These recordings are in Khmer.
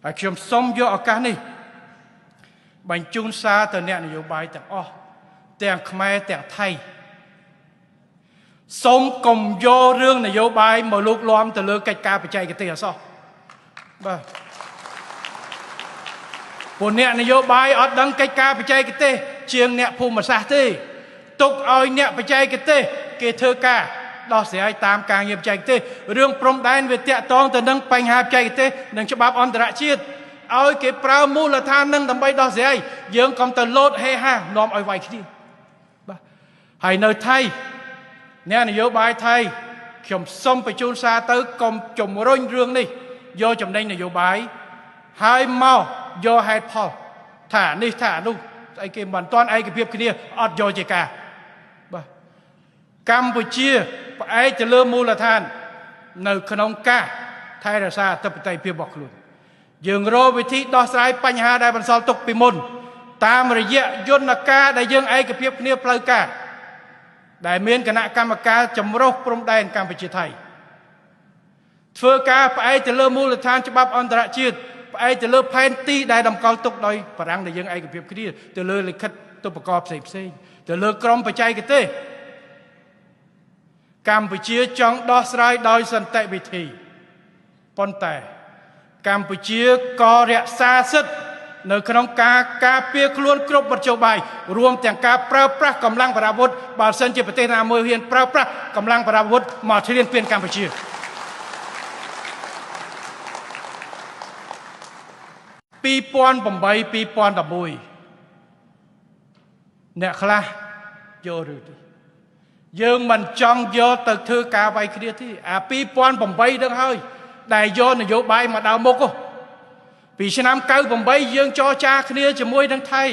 ហើយខ្ញុំសូមយកឱកាសនេះបញ្ជូនសារទៅអ្នកនយោបាយទាំងអស់ទាំងខ្មែរទាំងថៃសូមកុំយករឿងនយោបាយមកលូកលាំទៅលើកិច្ចការបច្ចេកទេសអសោះបាទពួកអ្នកនយោបាយអត់ដឹងកិច្ចការបច្ចេកទេសជាងអ្នកភូមិសាស្ត្រទេទុកឲ្យអ្នកបច្ចេកទេសគេធ្វើការដោះស្រាយតាមការងារបច្ចេកទេសរឿងព្រំដែនវាតាក់ទងទៅនឹងបញ្ហាបច្ចេកទេសនិងច្បាប់អន្តរជាតិឲ្យគេប្រើមូលដ្ឋាននឹងដើម្បីដោះស្រាយយើងកុំទៅលោតហេហានាំឲ្យវាយគ្នាបាទហើយនៅថៃអ្នកនយោបាយថៃខ្ញុំសូមបញ្ជូនសារទៅកុំជំរុញរឿងនេះយកចំណេញនយោបាយហើយមកយកហេតុផលថានេះថានោះស្អីគេមិនទាន់ឯកភាពគ្នាអត់យកជាការបាទកម្ពុជាផ្អែកទៅលើមូលដ្ឋាននៅក្នុងការថែរក្សាអធិបតេយ្យភាពរបស់ខ្លួនយើងរកវិធីដោះស្រាយបញ្ហាដែលបន្សល់ទុកពីមុនតាមរយៈយន្តការដែលយើងឯកភាពគ្នាផ្លូវការដែលមានគណៈកម្មការចម្រុះព្រំដែនកម្ពុជាថៃធ្វើការផ្អែកទៅលើមូលដ្ឋានច្បាប់អន្តរជាតិផ្អែកទៅលើផែនទីដែលតម្កល់ទុកដោយបារាំងដែលយើងឯកភាពគ្នាទៅលើលិខិតទុបប្រកបផ្សេងទៅលើក្រមបច្ចេកទេសកម្ពុជាចង់ដោះស្រាយដោយសន្តិវិធីប៉ុន្តែកម្ពុជាក៏រក្សាសិទ្ធិនៅក្នុងការការពារខ្លួនគ្រប់មធ្យោបាយរួមទាំងការប្រើប្រាស់កម្លាំងប្រដាប់អាវុធបើសិនជាប្រទេសណាមួយហ៊ានប្រើប្រាស់កម្លាំងប្រដាប់អាវុធមកឈ្លានពានកម្ពុជា2008 2011អ្នកខ្លះយកឬទេយើងមិនចង់យកទៅធ្វើការវាយគ្នាទេអា2008នឹងហើយដែលយកនយោបាយមកដល់មុខពីឆ្នាំ98យើងចរចាគ្នាជាមួយនឹងថៃ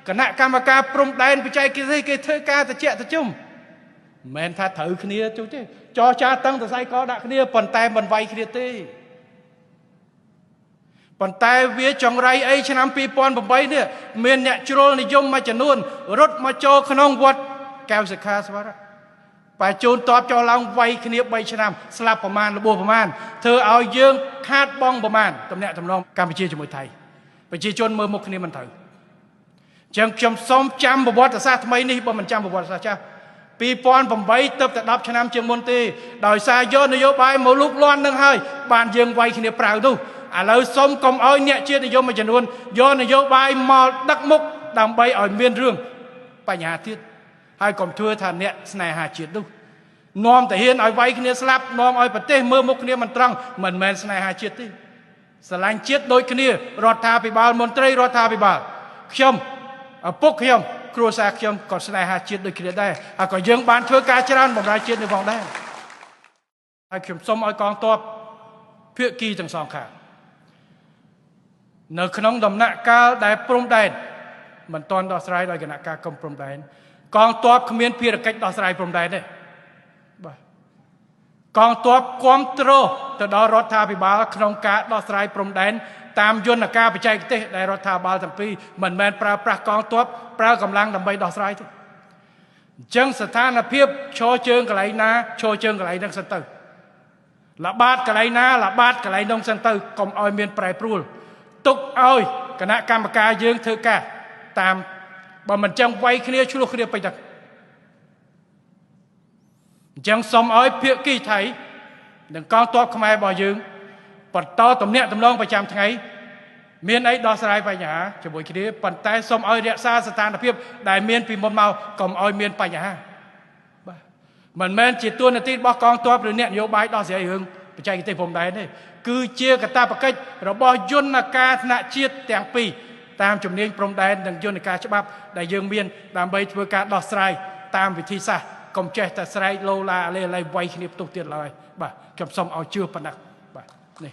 គណៈកម្មការព្រំដែនបច្ចេកទេសគេធ្វើការត្រជាក់ត្រជុំមិនមែនថាត្រូវគ្នាជួយទេចរចាតឹងសរសៃកដាក់គ្នាប៉ុន្តែមិនវាយគ្នាទេប៉ុន្តែវាចង្រៃអីឆ្នាំ2008នេះមានអ្នកជ្រុលនិយមមួយចំនួនរត់មកចូលក្នុងវត្តកែវសិក្ខាស្វារៈបញ្ជូនតបចោលឡើងវាយគ្នា3ឆ្នាំស្លាប់ប្រមាណរបួសប្រមាណធ្វើឲ្យយើងខាតបង់ប្រមាណតំណែងតំណងកម្ពុជាជាមួយថៃប្រជាជនមើលមុខគ្នាមិនត្រូវចឹងខ្ញុំសូមចាំប្រវត្តិសាស្ត្រថ្មីនេះបើមិនចាំប្រវត្តិសាស្ត្រចាស់2008ទៅតែ10ឆ្នាំជាងមុនទេដោយសារយកនយោបាយមកលូកលាន់នឹងហើយបានយើងវាយគ្នាប្រាវនោះឥឡូវសូមកុំឲ្យអ្នកជាតិនិយមមួយចំនួនយកនយោបាយមកដឹកមុខដើម្បីឲ្យមានរឿងបញ្ហាទៀតហើយកុំធ្វើថាអ្នកស្នេហាជាតិនោះនាំតែហ៊ានឲ្យវាយគ្នាស្លាប់នាំឲ្យប្រទេសមើលមុខគ្នាមិនត្រង់មិនមែនស្នេហាជាតិទេស្រឡាញ់ជាតិដូចគ្នារដ្ឋាភិបាលមន្ត្រីរដ្ឋាភិបាលខ្ញុំឪពុកខ្ញុំគ្រួសារខ្ញុំក៏ស្នេហាជាតិដូចគ្នាដែរហើយក៏យើងបានធ្វើការច្រើនបម្រើជាតិនេះផងដែរហើយខ្ញុំសូមឲ្យកងទ័ពភាគីទាំងសងខាងនៅក្នុងដំណាក់កាលដែលព្រំដែនមិនទាន់ដោះស្រាយដោយគណៈការគុំព្រំដែនកងទ័ពគ្មានភារកិច្ចដោះស្រាយព្រំដែនទេបាទកងទ័ពគ្រប់គ្រងទៅដល់រដ្ឋាភិបាលក្នុងការដោះស្រាយព្រំដែនតាមយន្តការបច្ចេកទេសដែលរដ្ឋាភិបាលទាំងពីរមិនមែនប្រើប្រាស់កងទ័ពប្រើកម្លាំងដើម្បីដោះស្រាយទេអញ្ចឹងស្ថានភាពឈរជើងកន្លែងណាឈរជើងកន្លែងហ្នឹងសិនទៅល្បាតកន្លែងណាល្បាតកន្លែងនោះសិនទៅកុំឲ្យមានប្រែប្រួលទុកឲ្យគណៈកម្មការយើងធ្វើការតាមបើមិនចឹងវាយគ្នាឆ្លោះគ្នាពេញទឹកអញ្ចឹងសូមឲ្យភាគីថៃនិងកងទ័ពខ្មែររបស់យើងបន្តទំនាក់ទំនងប្រចាំថ្ងៃមានអីដោះស្រាយបញ្ហាជាមួយគ្នាប៉ុន្តែសូមឲ្យរក្សាស្ថានភាពដែលមានពីមុនមកកុំឲ្យមានបញ្ហាបាទមិនមែនជាតួនាទីរបស់កងទ័ពឬអ្នកនយោបាយដោះស្រាយរឿងបច្ចេកទេសព្រំដែនទេគឺជាកាតព្វកិច្ចរបស់យន្តការថ្នាក់ជាតិទាំងពីរតាមជំនាញព្រំដែននិងយន្តការច្បាប់ដែលយើងមានដើម្បីធ្វើការដោះស្រាយតាមវិធីសាស្ត្រកុំចេះតែស្រែកលោឡាលេវាយគ្នាផ្ទុះទៀតឡើយបាទខ្ញុំសូមឲ្យជឿប៉ុណ្ណឹងបាទនេះ